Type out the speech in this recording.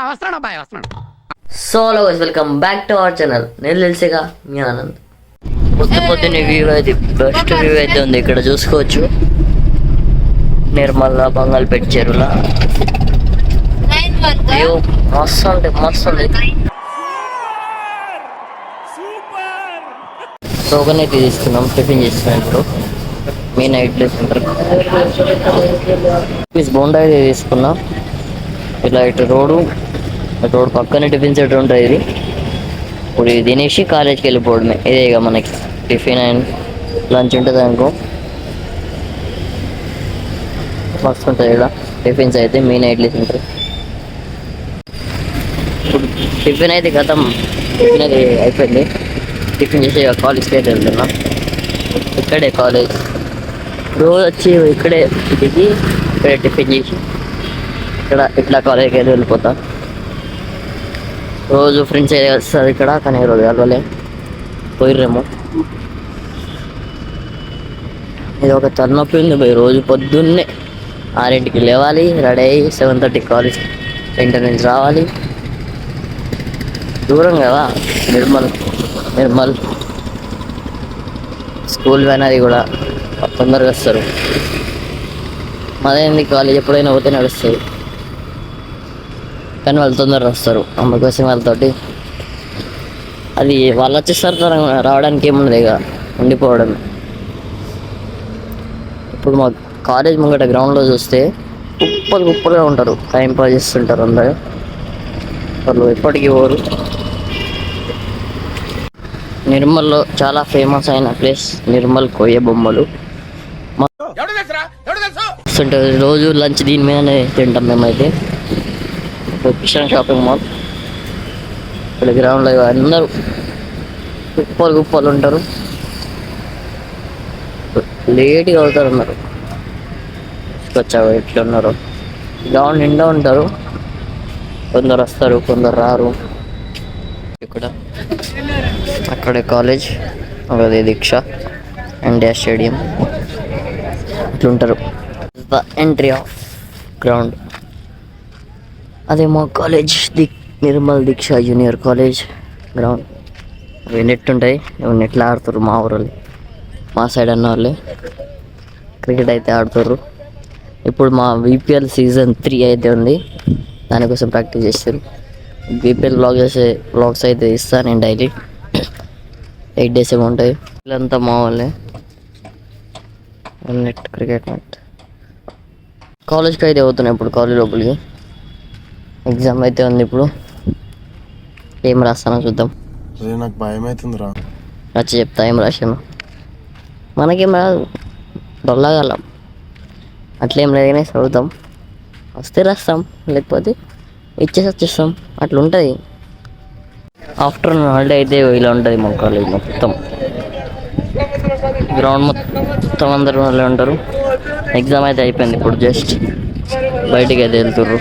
వస్తున్నాడు అబ్బాయి వస్తున్నాడు. So hello guys, welcome back to our channel. నేను తెలిసేగా మీ ఆనంద్. పొద్దున్నే వ్యూ అయితే బెస్ట్ వ్యూ అయితే ఉంది. ఇక్కడ చూసుకోవచ్చు నిర్మల్ బంగాల్పేట చెరువుల వ్యూ మస్తు ఉంది, మస్తు ఉంది. టోకెన్ అయితే తీసుకున్నాం, టిఫిన్ చేస్తున్నాం. ఇప్పుడు మీ నైట్ సెంటర్ ప్లీజ్ బోండా అయితే తీసుకున్నాం. ఇలా ఇటు రోడ్డు పక్కనే టిఫిన్ సెంటర్ ఉంటుంది. ఇది ఇప్పుడు ఇది తినేసి కాలేజ్కి వెళ్ళిపోవడమే. ఇదే ఇక మనకి టిఫిన్ అండ్ లంచ్ ఉంటుంది అనుకో. మస్తు ఉంటుంది ఇక్కడ టిఫిన్స్ అయితే. Main idli centre. ఇప్పుడు టిఫిన్ అయితే గతం టిఫిన్ అయితే అయిపోయింది. టిఫిన్ చేసి కాలేజ్కి అయితే వెళ్తున్నా. ఇక్కడే కాలేజ్. రోజు వచ్చి ఇక్కడే దిగి ఇక్కడే టిఫిన్ చేసి ఇట్లా కాలేజ్కి అయితే వెళ్ళిపోతా. రోజు ఫ్రెండ్స్ వస్తారు ఇక్కడ, కానీ రోజు కలవలే, పోయిర్రేమో. ఇది ఒక తలనొప్పి ఉంది పోయి. రోజు పొద్దున్నే 6ంటికి లేవాలి, రెడీ అయ్యి 7:30 కాలేజ్ సెంటర్ నుంచి రావాలి. దూరం కదా నిర్మల్ స్కూల్ వ్యాన్ అది కూడా తొందరగా వస్తారు. మదేంది కాలేజ్ ఎప్పుడైనా పోతే నడుస్తుంది, కానీ వాళ్ళు తొందరగా వస్తారు. అందుకోసం వాళ్ళతోటి అది వాళ్ళు వచ్చేస్తారు రావడానికి ఏముండదు, ఇక ఉండిపోవడం. ఇప్పుడు మా కాలేజ్ ముంగట గ్రౌండ్లో చూస్తే కుప్పలుగా ఉంటారు, టైం పాస్ చేస్తుంటారు అందరూ. వాళ్ళు ఎప్పటికీ పోరు. నిర్మల్లో చాలా ఫేమస్ అయిన ప్లేస్ నిర్మల్ కొయ్య బొమ్మలు. రోజు లంచ్ దీని మీదనే తింటాం మేమైతే. Kishan shopping mall. ఇక్కడ గ్రౌండ్లో అందరూ కుప్పలు ఉంటారు. లేట్గా అవుతారు అన్నారు. వచ్చావు ఎట్లా ఉన్నారు. గ్రౌండ్ నిండా ఉంటారు. కొందరు వస్తారు, కొందరు రారు. ఇక్కడ అక్కడే కాలేజ్, అదే దీక్ష ఇండియా స్టేడియం ఇట్లుంటారు. The entry of ground. అదే మా college Nirmal Deeksha junior college ground. అవి నెట్ ఉంటాయి, నెట్లు ఆడుతారు మా ఊరు మా సైడ్ అన్న వాళ్ళే. క్రికెట్ అయితే ఆడుతారు. ఇప్పుడు మా VPL సీజన్ 3 అయితే ఉంది, దానికోసం ప్రాక్టీస్ చేస్తారు. VPL వ్లాగ్స్ అయితే ఇస్తాను నేను డైలీ. 8 days ఏమో ఉంటాయి. వీళ్ళంతా మా వాళ్ళే. Net cricket net. కాలేజ్కి అయితే అవుతున్నాయి. ఇప్పుడు కాలేజ్ లోపలికి ఎగ్జామ్ అయితే ఉంది. ఇప్పుడు ఏం రాస్తానో చూద్దాం. నాకు భయం అవుతుందిరా. వచ్చి చెప్తా ఏం రాశాను. మనకేం రాదు, డొల్లగలం అట్లేం లేదు, కానీ చదువుతాం. వస్తే రాస్తాం, లేకపోతే వచ్చేస్తాం. అట్లా ఉంటుంది. ఆఫ్టర్నూన్ హాలిడే అయితే ఇలా ఉంటుంది మా కాలేజ్ మొత్తం. గ్రౌండ్ మొత్తం అందరూ వాళ్ళే ఉంటారు. ఎగ్జామ్ అయితే అయిపోయింది. ఇప్పుడు జస్ట్ బయటికి అయితే వెళ్తుర్రు.